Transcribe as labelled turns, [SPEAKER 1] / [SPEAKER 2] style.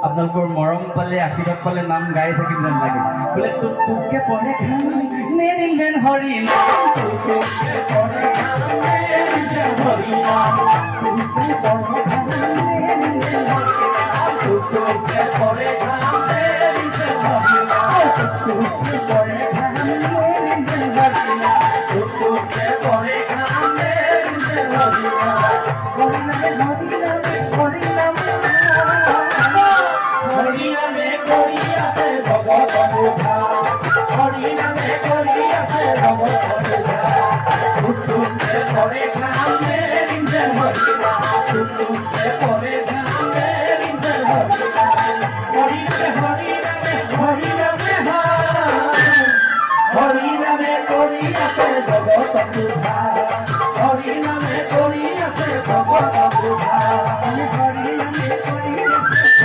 [SPEAKER 1] আপোনালোকৰ মৰম পালে আশীৰ্বাদ পালে নাম গাই থাকিম যেন লাগে বোলে তোক তোকে পঢ়ে খাম নেৰিম যেন হৰি নাম তোকে পঢ়ে খাম নেৰিম যেন হৰি নাম তোকে পঢ়ে খাম নেৰিম যেন হৰি নাম তোকে পঢ়ে খাম নেৰিম যেন হৰি নাম তোকে পঢ়ে খাম নেৰিম যেন হৰি নাম তোকে পঢ়ে খাম নেৰিম যেন হৰি নাম হৰি নাম হরি নামে করি আছে ভগত পূজা হরি নামে করি আছে ভগত পূজা তুতুকে পরে খামে রিঞ্জে হরি নাম তুতুকে পরে খামে রিঞ্জে হরি নাম হরি নামে হরি নামে হরি নামে করি আছে ভগত পূজা হরি নামে করি আছে ভগত পূজা